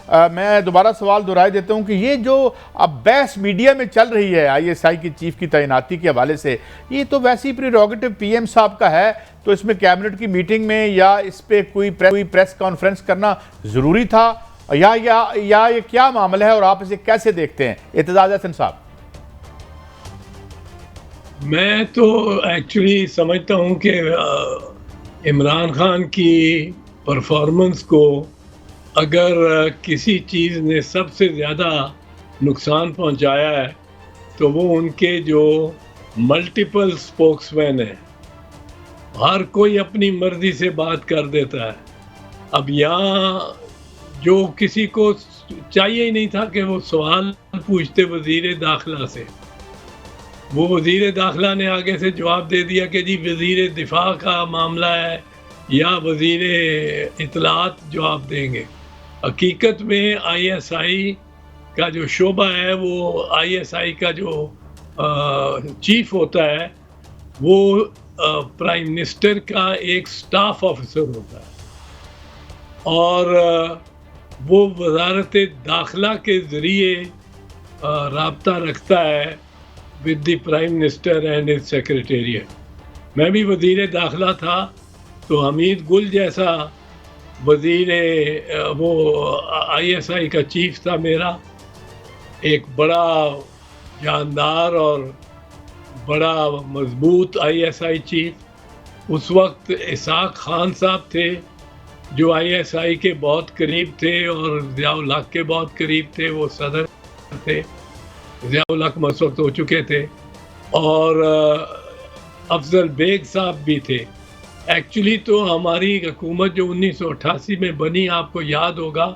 میں دوبارہ سوال دہرائے دیتا ہوں کہ یہ جو اب بحث میڈیا میں چل رہی ہے آئی ایس آئی کی چیف کی تعیناتی کے حوالے سے، یہ تو ویسی پریروگیٹو پی ایم صاحب کا ہے، تو اس میں کیبنٹ کی میٹنگ میں یا اس پہ کوئی پریس کانفرنس کرنا ضروری تھا، یا یہ کیا معاملہ ہے اور آپ اسے کیسے دیکھتے ہیں؟ اعتزاز احسن صاحب۔ میں تو ایکچولی سمجھتا ہوں کہ عمران خان کی پرفارمنس کو اگر کسی چیز نے سب سے زیادہ نقصان پہنچایا ہے تو وہ ان کے جو ملٹیپل سپوکس مین ہیں، ہر کوئی اپنی مرضی سے بات کر دیتا ہے۔ اب یہاں جو کسی کو چاہیے ہی نہیں تھا کہ وہ سوال پوچھتے وزیر داخلہ سے، وہ وزیر داخلہ نے آگے سے جواب دے دیا کہ جی وزیر دفاع کا معاملہ ہے یا وزیر اطلاعات جواب دیں گے۔ حقیقت میں آئی ایس آئی کا جو شعبہ ہے، وہ آئی ایس آئی کا جو چیف ہوتا ہے وہ پرائم منسٹر کا ایک سٹاف آفیسر ہوتا ہے، اور وہ وزارت داخلہ کے ذریعے رابطہ رکھتا ہے with the prime minister and his secretariat. میں بھی وزیر داخلہ تھا تو حمید گل جیسا وزیر وہ آئی ایس آئی کا چیف تھا میرا، ایک بڑا جاندار اور بڑا مضبوط آئی ایس آئی چیف۔ اس وقت اسحاق خان صاحب تھے جو آئی ایس آئی کے بہت قریب تھے اور ضیاء الحق کے بہت قریب تھے، وہ صدر تھے، ضیاء الحق اس وقت ہو چکے تھے، اور افضل بیگ صاحب بھی تھے۔ ایکچولی تو ہماری حکومت جو 1988 میں بنی، آپ کو یاد ہوگا،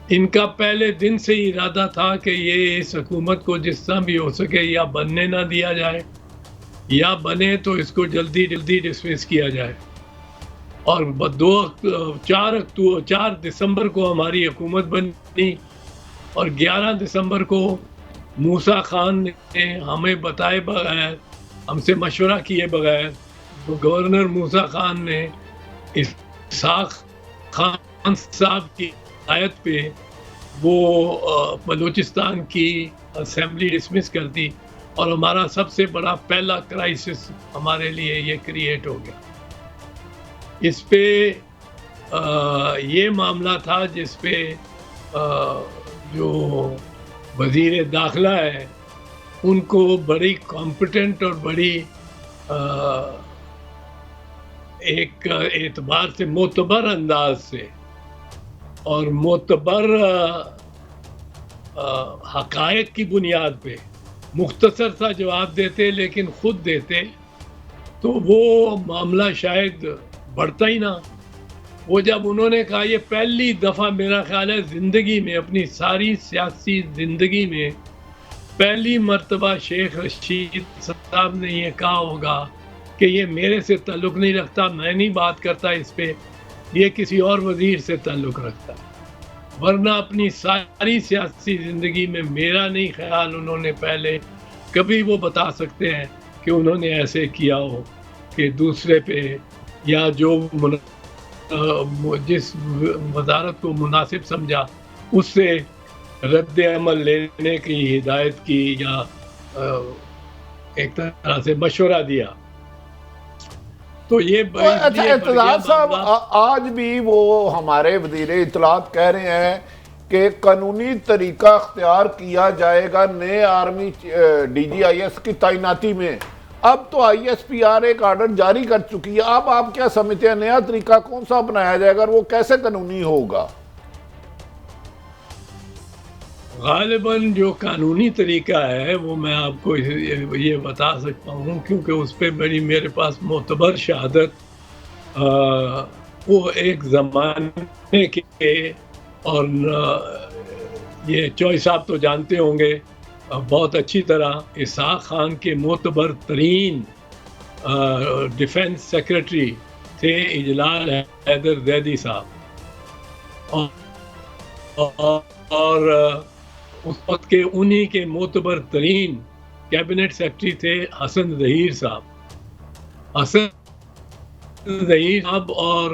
ان کا پہلے دن سے ہی ارادہ تھا کہ یہ اس حکومت کو جس طرح بھی ہو سکے یا بننے نہ دیا جائے، یا بنے تو اس کو جلدی ڈسمس کیا جائے۔ اور 4 دسمبر کو ہماری حکومت بنی، اور 11 دسمبر کو موسیٰ خان نے ہمیں بتائے بغیر، ہم سے مشورہ کیے بغیر، گورنر موسیٰ خان نے اسحاق خان صاحب کی ہدایت پہ وہ بلوچستان کی اسمبلی ڈسمس کر دی، اور ہمارا سب سے بڑا پہلا کرائسس ہمارے لیے یہ کریٹ ہو گیا۔ اس پہ یہ معاملہ تھا جس پہ جو وزیر داخلہ ہے ان کو بڑی کمپیٹنٹ اور بڑی ایک اعتبار سے معتبر انداز سے اور معتبر حقائق کی بنیاد پہ مختصر سا جواب دیتے، لیکن خود دیتے تو وہ معاملہ شاید بڑھتا ہی نہ۔ وہ جب انہوں نے کہا، یہ پہلی دفعہ میرا خیال ہے زندگی میں، اپنی ساری سیاسی زندگی میں پہلی مرتبہ شیخ رشید صاحب نے یہ کہا ہوگا کہ یہ میرے سے تعلق نہیں رکھتا، میں نہیں بات کرتا اس پہ، یہ کسی اور وزیر سے تعلق رکھتا ہے۔ ورنہ اپنی ساری سیاسی زندگی میں میرا نہیں خیال انہوں نے پہلے کبھی وہ بتا سکتے ہیں کہ انہوں نے ایسے کیا ہو کہ دوسرے پہ یا جو جس وزارت کو مناسب سمجھا اس سے رد عمل لینے کی ہدایت کی یا ایک طرح سے مشورہ دیا۔ تو یہ اعتزاز صاحب، آج بھی وہ ہمارے وزیر اطلاعات کہہ رہے ہیں کہ قانونی طریقہ اختیار کیا جائے گا نئے army D G I S کی تعیناتی میں۔ اب تو آئی ایس پی آر ایک آرڈر جاری کر چکی ہے، اب آپ کیا سمجھتے ہیں نیا طریقہ کون سا بنایا جائے گا اور وہ کیسے قانونی ہوگا؟ غالباً جو قانونی طریقہ ہے وہ میں آپ کو یہ بتا سکتا ہوں، کیونکہ اس پہ بڑی میرے پاس معتبر شہادت وہ ایک زمانے کے، اور یہ چوئی صاحب تو جانتے ہوں گے بہت اچھی طرح، اسحاق خان کے معتبر ترین ڈیفنس سیکرٹری تھے اجلال حیدر زیدی صاحب، اور اس وقت کے انہی کے معتبر ترین کیبنٹ سیکرٹری تھے حسن ظہیر صاحب۔ حسن ظہیر صاحب اور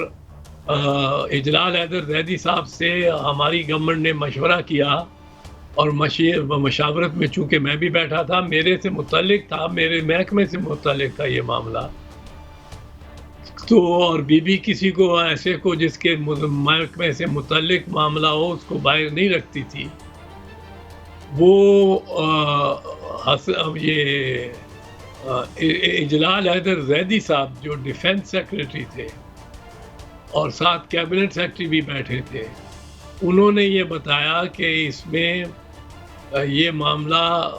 اجلال حیدر زیدی صاحب سے ہماری گورنمنٹ نے مشورہ کیا، اور مشاورت میں چونکہ میں بھی بیٹھا تھا، میرے سے متعلق تھا، میرے محکمے سے متعلق تھا یہ معاملہ، تو اور بی کسی کو ایسے کو جس کے محکمے سے متعلق معاملہ ہو اس کو باہر نہیں رکھتی تھی. وہ یہ اجلال حیدر زیدی صاحب جو ڈیفنس سیکرٹری تھے اور ساتھ کیبنٹ سیکرٹری بھی بیٹھے تھے، انہوں نے یہ بتایا کہ اس میں یہ معاملہ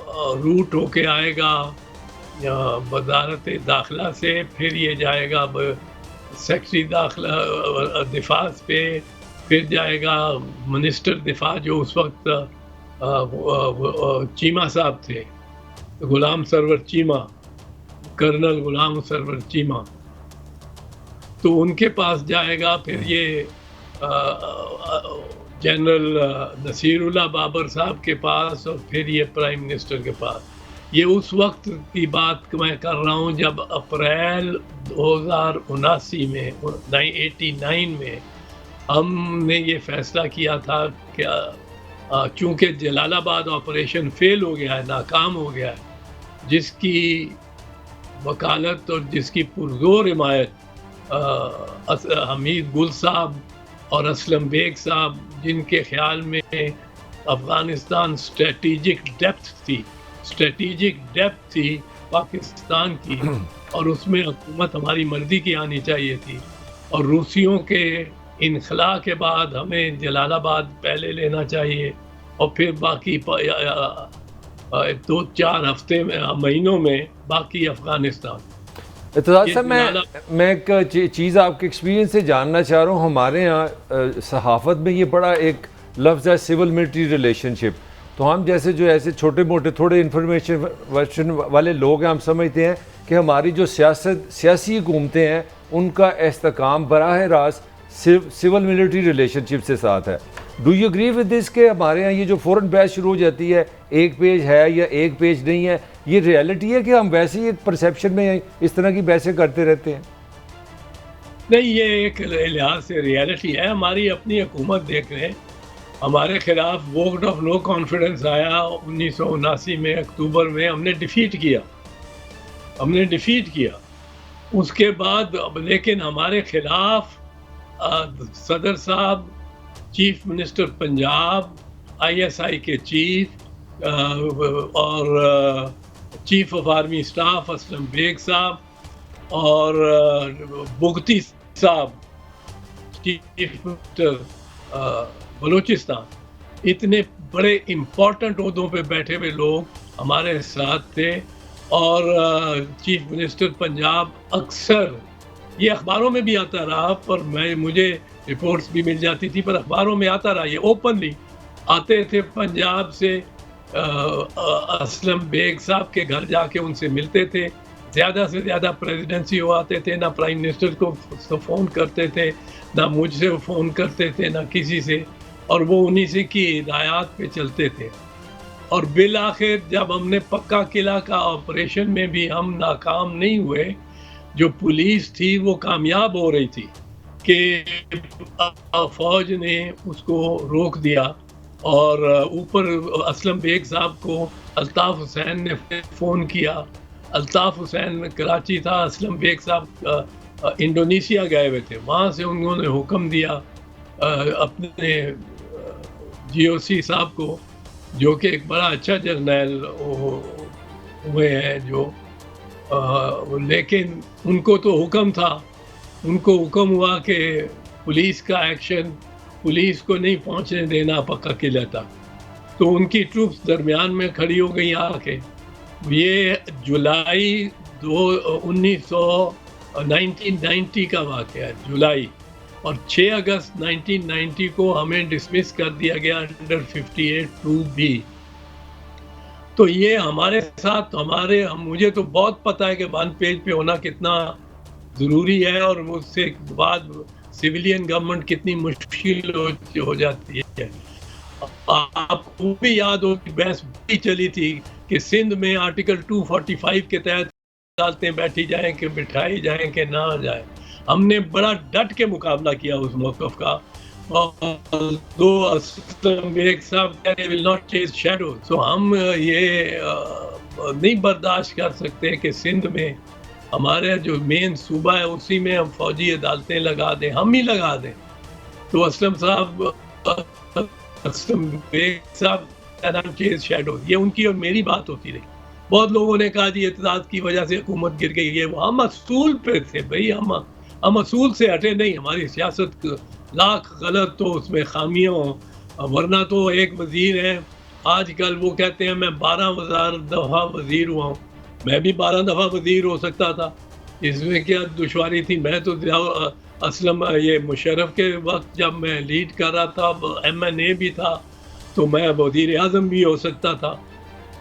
روٹ ہو کے آئے گا وزارت داخلہ سے، پھر یہ جائے گا سیکرٹری داخلہ دفاع پہ، پھر جائے گا منسٹر دفاع جو اس وقت چیمہ صاحب تھے، غلام سرور چیمہ، کرنل غلام سرور چیمہ، تو ان کے پاس جائے گا، پھر یہ جنرل نصیر اللہ بابر صاحب کے پاس، اور پھر یہ پرائم منسٹر کے پاس. یہ اس وقت کی بات میں کر رہا ہوں جب اپریل 2079 میں 89 میں ہم نے یہ فیصلہ کیا تھا کہ چونکہ جلال آباد آپریشن فیل ہو گیا ہے، ناکام ہو گیا ہے، جس کی وکالت اور جس کی پرزور حمایت حمید گل صاحب اور اسلم بیگ صاحب، جن کے خیال میں افغانستان اسٹریٹجک ڈیپتھ تھی پاکستان کی، اور اس میں حکومت ہماری مرضی کی آنی چاہیے تھی، اور روسیوں کے انخلاء کے بعد ہمیں جلال آباد پہلے لینا چاہیے، اور پھر باقی 2-4 ہفتے میں مہینوں میں باقی افغانستان. اتحاد صاحب، میں ایک چیز آپ کے ایکسپیرینس سے جاننا چاہ رہا ہوں. ہمارے ہاں صحافت میں یہ بڑا ایک لفظ ہے سول ملٹری ریلیشن شپ. تو ہم جیسے جو ایسے چھوٹے موٹے تھوڑے انفارمیشن والے لوگ ہیں، ہم سمجھتے ہیں کہ ہماری جو سیاسی حکومتیں ہیں ان کا استحکام براہ راست سول ملٹری ریلیشن شپ سے ساتھ ہے. Do you agree with this کہ ہمارے یہاں یہ جو فوراً بحث شروع ہو جاتی ہے ایک پیج ہے یا ایک پیج نہیں ہے، یہ ریئلٹی ہے کہ ہم ویسے ہی ایک پرسیپشن میں اس طرح کی بحثیں کرتے رہتے ہیں؟ نہیں، یہ ایک لحاظ سے ریئلٹی ہے. ہماری اپنی حکومت دیکھ رہے ہیں، ہمارے خلاف ووٹ آف نو کانفیڈنس آیا 1979 میں اکتوبر میں، ہم نے ڈیفیٹ کیا. اس کے بعد لیکن ہمارے خلاف صدر صاحب، چیف منسٹر پنجاب، ISI کے چیف اور chief of army staff Aslam Beg صاحب اور بگٹی صاحب چیف منسٹر بلوچستان، اتنے بڑے امپورٹنٹ عہدوں پہ بیٹھے ہوئے لوگ ہمارے ساتھ تھے. اور چیف منسٹر پنجاب اکثر، یہ اخباروں میں بھی آتا رہا، پر مجھے رپورٹس بھی مل جاتی تھی، پر اخباروں میں آتا رہا، یہ اوپنلی آتے تھے پنجاب سے اسلم بیگ صاحب کے گھر جا کے ان سے ملتے تھے. زیادہ سے زیادہ پریزیڈنسی وہ آتے تھے، نہ پرائم منسٹر کو فون کرتے تھے، نہ مجھ سے فون کرتے تھے، نہ کسی سے، اور وہ انہی سے کی ہدایات پہ چلتے تھے. اور بالآخر جب ہم نے پکا قلعہ کا آپریشن میں بھی ہم ناکام نہیں ہوئے، جو پولیس تھی وہ کامیاب ہو رہی تھی کہ فوج نے اس کو روک دیا. اور اوپر اسلم بیگ صاحب کو الطاف حسین نے فون کیا. الطاف حسین کراچی تھا، اسلم بیگ صاحب انڈونیشیا گئے ہوئے تھے، وہاں سے انہوں نے حکم دیا اپنے GOC صاحب کو، جو کہ ایک بڑا اچھا جرنیل ہوئے ہیں جو، لیکن ان کو تو حکم تھا، ان کو حکم ہوا کہ پولیس کا ایکشن، پولیس کو نہیں پہنچنے دینا پکا قلعہ تک. تو ان کی ٹروپس درمیان میں کھڑی ہو گئی آ کے. یہ جولائی 1990 کا واقعہ ہے، جولائی. اور 6 اگست 1990 کو ہمیں ڈسمس کر دیا گیا انڈر 58(2)B. تو یہ ہمارے ساتھ مجھے تو بہت پتہ ہے کہ 1 پیج پہ ہونا کتنا ضروری ہے، اور اس سے بعد سویلین گورنمنٹ کتنی مشکل ہو جاتی ہے. آپ کو بھی یاد ہو کہ بحث بھی چلی تھی کہ سندھ میں آرٹیکل 245 کے تحت عدالتیں بیٹھی جائیں کہ بٹھائی جائیں کہ نہ جائیں. ہم نے بڑا ڈٹ کے مقابلہ کیا اس موقف کا، اور دو اسلم بیگ صاحب کہتے ول ناٹ چیز شیڈو. سو ہم یہ نہیں برداشت کر سکتے کہ سندھ میں ہمارے جو مین صوبہ ہے اسی میں ہم فوجی عدالتیں لگا دیں، ہم ہی لگا دیں. تو اسلم بیگ صاحب چیز شیڈو، یہ ان کی اور میری بات ہوتی رہی. بہت لوگوں نے کہا جی اعتراض کی وجہ سے حکومت گر گئی، یہ ہم اصول پہ تھے بھائی، ہم اصول سے ہٹے نہیں. ہماری سیاست لاکھ غلط تو اس میں خامیاں ہوں، ورنہ تو ایک وزیر ہے آج کل وہ کہتے ہیں میں 12,000 دفعہ وزیر ہوا ہوں. میں بھی 12 دفعہ وزیر ہو سکتا تھا، اس میں کیا دشواری تھی؟ میں تو اسلم یہ مشرف کے وقت جب میں لیڈ کر رہا تھا MNA بھی تھا تو میں وزیر اعظم بھی ہو سکتا تھا.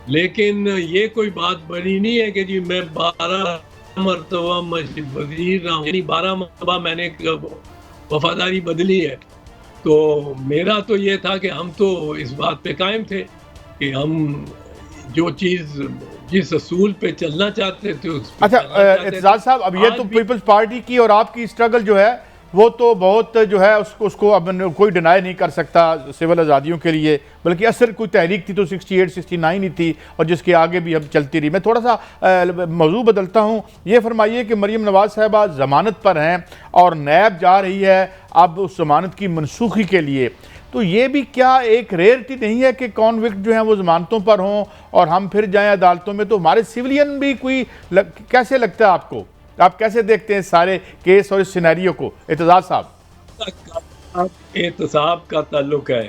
لیکن یہ کوئی بات بنی نہیں ہے کہ جی میں 12 مرتبہ وزیر رہا ہوں، یعنی 12 مرتبہ میں نے وفاداری بدلی ہے. تو میرا تو یہ تھا کہ ہم تو اس بات پہ قائم تھے کہ ہم جو چیز جس اصول پہ چلنا چاہتے تھے اس پہ. اچھا اعتزاز صاحب، اب یہ تو پیپلز پارٹی کی اور آپ کی اسٹرگل جو ہے وہ تو بہت جو ہے اس کو اب کوئی ڈینائی نہیں کر سکتا سول آزادیوں کے لیے، بلکہ اصل کوئی تحریک تھی تو 68 69 ہی تھی اور جس کے آگے بھی اب چلتی رہی. میں تھوڑا سا موضوع بدلتا ہوں. یہ فرمائیے کہ مریم نواز صاحبہ ضمانت پر ہیں اور نیب جا رہی ہے اب اس ضمانت کی منسوخی کے لیے، تو یہ بھی کیا ایک ریئرٹی نہیں ہے کہ کانوکٹ جو ہیں وہ ضمانتوں پر ہوں اور ہم پھر جائیں عدالتوں میں؟ تو ہمارے سیولین بھی کوئی کیسے لگتا ہے آپ کو؟ آپ کیسے دیکھتے ہیں سارے کیس اور اس سینیریو کو اعتزاز صاحب؟ احتساب کا تعلق ہے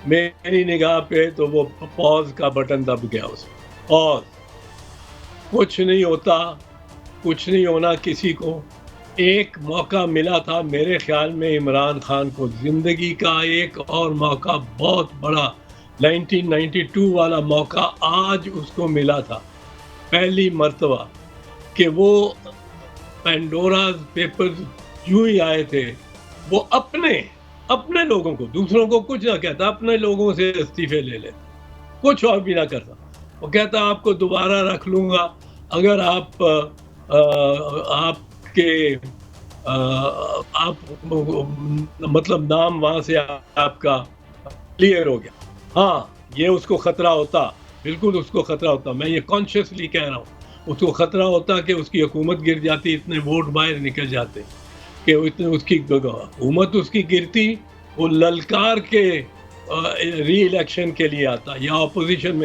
میری نگاہ پہ تو وہ پوز کا بٹن دب گیا اس میں. پوز، کچھ نہیں ہوتا، کچھ نہیں ہونا کسی کو. ایک موقع ملا تھا میرے خیال میں عمران خان کو، زندگی کا ایک اور موقع بہت بڑا 1992 والا موقع آج اس کو ملا تھا پہلی مرتبہ کہ وہ پینڈوراز پیپرز جو ہی آئے تھے وہ اپنے لوگوں کو، دوسروں کو کچھ نہ کہتا، اپنے لوگوں سے استعفے لے لیتا، کچھ اور بھی نہ کرتا. وہ کہتا آپ کو دوبارہ رکھ لوں گا اگر آپ مطلب نام وہاں سے آپ کا کلیئر ہو گیا. ہاں یہ اس کو خطرہ ہوتا، بالکل اس کو خطرہ ہوتا، میں یہ کانشیسلی کہہ رہا ہوں، اس کو خطرہ ہوتا کہ اس کی حکومت گر جاتی، اتنے ووٹ باہر نکل جاتے کہ اس کی حکومت اس کی گرتی، وہ للکار کے ری الیکشن کے لیے آتا یا اپوزیشن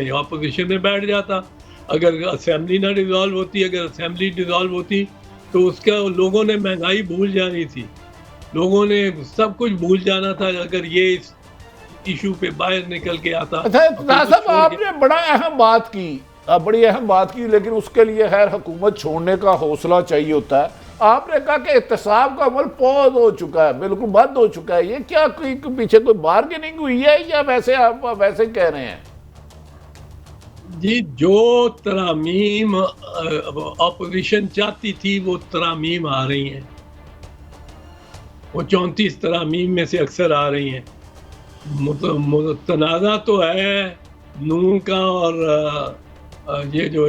میں بیٹھ جاتا. اگر اسمبلی نہ ڈیزالو ہوتی، اگر اسمبلی ڈیزالو ہوتی تو اس کا لوگوں نے مہنگائی بھول جانی تھی، لوگوں نے سب کچھ بھول جانا تھا اگر یہ اس ایشو پہ باہر نکل کے آتا. اچھا صاحب، آپ نے بڑی اہم بات کی لیکن اس کے لیے خیر حکومت چھوڑنے کا حوصلہ چاہیے ہوتا ہے. آپ نے کہا کہ احتساب کا عمل پوز ہو چکا ہے، بالکل بند ہو چکا ہے. یہ کیا پیچھے کوئی بارگیننگ ہوئی ہے یا ویسے آپ ویسے کہہ رہے ہیں؟ جی جو ترامیم اپوزیشن چاہتی تھی وہ ترامیم آ رہی ہیں، وہ 34 ترامیم میں سے اکثر آ رہی ہیں. تنازع تو ہے نون کا اور یہ جو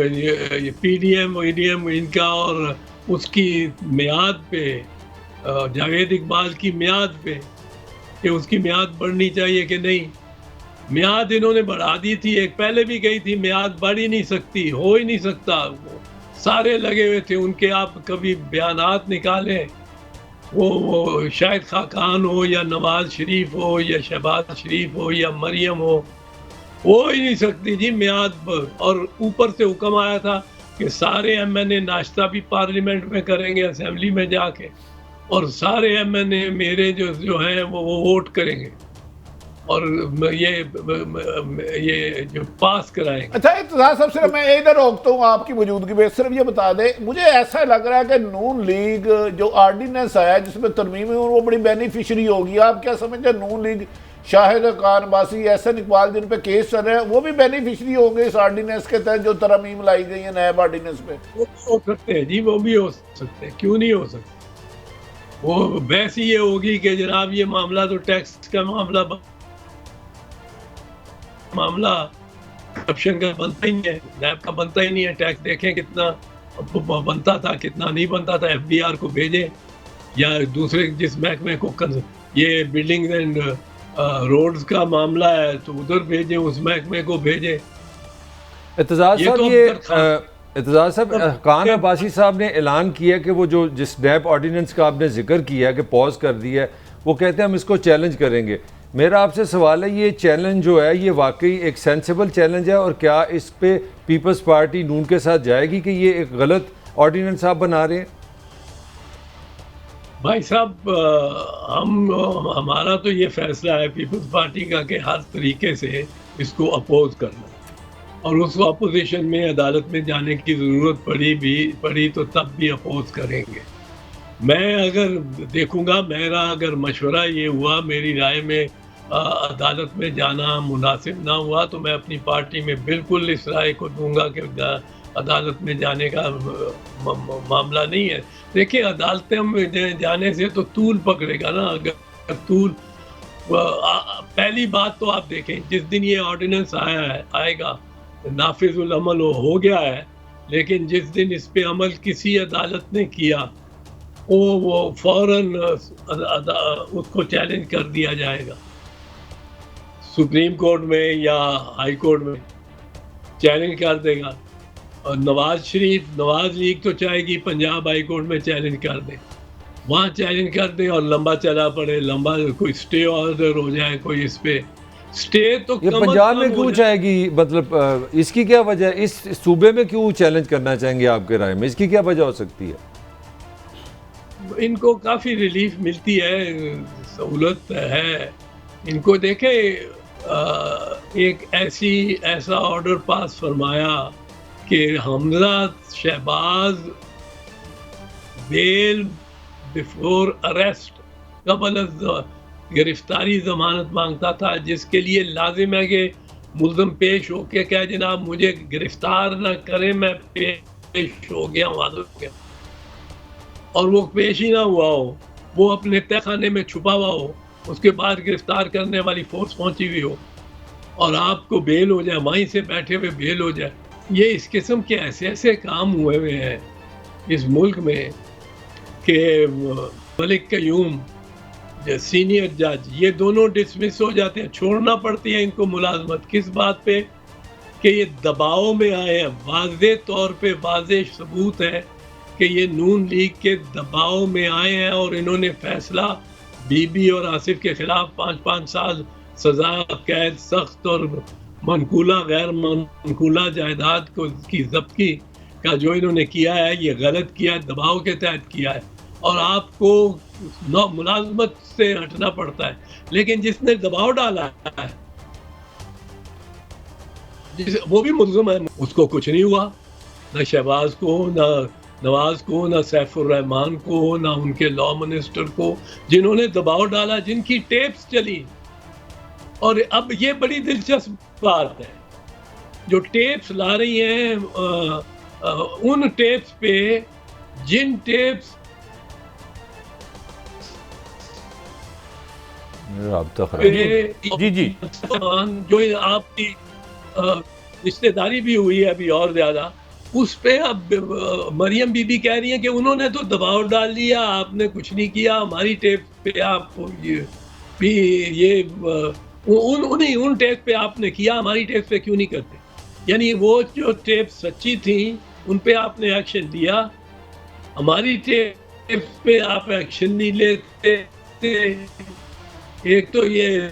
پی ڈی ایم ان کا، اور اس کی میعاد پہ، جاوید اقبال کی میعاد پہ کہ اس کی میعاد بڑھنی چاہیے کہ نہیں. میعاد انہوں نے بڑھا دی تھی، ایک پہلے بھی گئی تھی، میعاد بڑھ ہی نہیں سکتی، ہو ہی نہیں سکتا. سارے لگے ہوئے تھے ان کے، آپ کبھی بیانات نکالیں، وہ شاہد خاقان ہو یا نواز شریف ہو یا شہباز شریف ہو یا مریم ہو ہی نہیں سکتی جی میعاد. اور اوپر سے حکم آیا تھا کہ سارے MNA ناشتہ بھی پارلیمنٹ میں کریں گے اسمبلی میں جا کے، اور سارے MNA میرے جو ہیں وہ ووٹ کریں گے اور یہ جو پاس کرائیں گے. اچھا اعتزاز صاحب، صرف میں ادھر روکتا ہوں آپ کی موجودگی میں، صرف یہ بتا دیں مجھے ایسا لگ رہا ہے کہ نون لیگ جو آرڈیننس آیا جس میں ترمیم ہے وہ بڑی بینیفیشری ہوگی. آپ کیا سمجھتے ہیں نون لیگ، شاہد خان عباسی، احسن اقبال جن پہ کیس چل رہے ہیں وہ بھی بینیفیشری ہوں گے اس آرڈیننس کے تحت جو ترمیم لائی گئی ہیں نیب آرڈیننس پہ؟ وہ ہو سکتے ہیں جی، وہ بھی ہو سکتے ہیں، کیوں نہیں ہو سکتے. وہ بحث یہ ہوگی کہ جناب یہ معاملہ تو ٹیکس کا معاملہ کرپشن کا بنتا ہی نہیں ہے، نیب کا بنتا ہی نہیں ہے. ٹیکس دیکھیں کتنا بنتا تھا کتنا نہیں بنتا تھا، FBR کو بھیجیں یا دوسرے جس محکمے کو یہ بلڈنگ اینڈ روڈز کا معاملہ ہے تو ادھر بھیجیں, اس محکمے کو بھیجیں. اعتزاز صاحب, اعتزاز صاحب, خان عباسی صاحب نے اعلان کیا کہ وہ جس نیب آرڈیننس کا آپ نے ذکر کیا کہ پوز کر دیا ہے, وہ کہتے ہیں ہم اس کو چیلنج کریں گے. میرا آپ سے سوال ہے, یہ چیلنج جو ہے یہ واقعی ایک سینسیبل چیلنج ہے, اور کیا اس پہ پیپلز پارٹی نون کے ساتھ جائے گی کہ یہ ایک غلط آرڈیننس آپ بنا رہے ہیں؟ بھائی صاحب, ہمارا تو یہ فیصلہ ہے پیپلز پارٹی کا کہ ہر طریقے سے اس کو اپوز کرنا, اور اس اپوزیشن میں عدالت میں جانے کی ضرورت پڑی تو تب بھی اپوز کریں گے. میں اگر دیکھوں گا, میرا اگر مشورہ یہ ہوا, میری رائے میں عدالت میں جانا مناسب نہ ہوا, تو میں اپنی پارٹی میں بالکل اس رائے کو دوں گا کہ عدالت میں جانے کا معاملہ نہیں ہے. دیکھیں, عدالتیں میں جانے سے تو طول پکڑے گا نا. اگر طول, پہلی بات تو آپ دیکھیں, جس دن یہ آرڈیننس آئے گا, نافذ العمل ہو گیا ہے, لیکن جس دن اس پہ عمل کسی عدالت نے کیا وہ فوراً اس کو چیلنج کر دیا جائے گا. سپریم کورٹ میں یا ہائی کورٹ میں چیلنج کر دے گا. اور نواز لیگ تو چاہے گی پنجاب ہائی کورٹ میں چیلنج کر دے, وہاں چیلنج کر دیں اور لمبا چلا پڑے, کوئی اسٹے آرڈر ہو جائے, کوئی اس پہ اسٹے. تو یہ پنجاب میں کیوں چاہے گی, مطلب اس کی کیا وجہ ہے, اس صوبے میں کیوں چیلنج کرنا چاہیں گے آپ کے رائے میں, اس کی کیا وجہ ہو سکتی ہے؟ ان کو کافی ریلیف ملتی ہے, سہولت ہے ان کو. دیکھیں, ایک ایسا آرڈر پاس فرمایا کہ حمزہ شہباز بیل بیفور اریسٹ, قبل از گرفتاری ضمانت مانگتا تھا, جس کے لیے لازم ہے کہ ملزم پیش ہو کے کہ جناب مجھے گرفتار نہ کریں, میں پیش ہو گیا ہوں, حاضر ہو گیا. اور وہ پیش ہی نہ ہوا ہو, وہ اپنے تہہ خانے میں چھپا ہوا ہو, اس کے بعد گرفتار کرنے والی فورس پہنچی ہوئی ہو, اور آپ کو بیل ہو جائے, وہیں سے بیٹھے ہوئے بیل ہو جائے. یہ اس قسم کے ایسے کام ہوئے ہیں اس ملک میں کہ ملک قیوم سینئر جج, یہ دونوں ڈسمس ہو جاتے ہیں, چھوڑنا پڑتی ہے ان کو ملازمت. کس بات پہ؟ کہ یہ دباؤ میں آئے ہیں. واضح طور پہ واضح ثبوت ہے کہ یہ نون لیگ کے دباؤ میں آئے ہیں, اور انہوں نے فیصلہ بی بی اور آصف کے خلاف 5 سال سزا, قید سخت اور منقولہ غیر منقولہ جائیداد کی ضبطی کا جو انہوں نے کیا ہے, یہ غلط کیا ہے, دباؤ کے تحت کیا ہے, اور آپ کو ملازمت سے ہٹنا پڑتا ہے. لیکن جس نے دباؤ ڈالا ہے وہ بھی ملزم ہے, اس کو کچھ نہیں ہوا, نہ شہباز کو, نہ نواز کو, نہ سیف الرحمان کو, نہ ان کے لا منسٹر کو, جنہوں نے دباؤ ڈالا, جن کی ٹیپس چلی. اور اب یہ بڑی دلچسپ بات ہے, جو ٹیپس لا رہی ہیں, ان ٹیپس پہ جن ٹیپس جی جو آپ کی رشتہ داری بھی ہوئی ہے ابھی اور زیادہ, اس پہ اب مریم بی بی کہہ رہی ہیں کہ انہوں نے تو دباؤ ڈال لیا, آپ نے کچھ نہیں کیا, ہماری ٹیپ پہ آپ ان ٹیپ پہ آپ نے کیا, ہماری ٹیپ پہ کیوں نہیں کرتے. یعنی وہ جو ٹیپ سچی تھیں ان پہ آپ نے ایکشن لیا, ہماری ٹیپ پہ آپ ایکشن نہیں لیتے. ایک تو یہ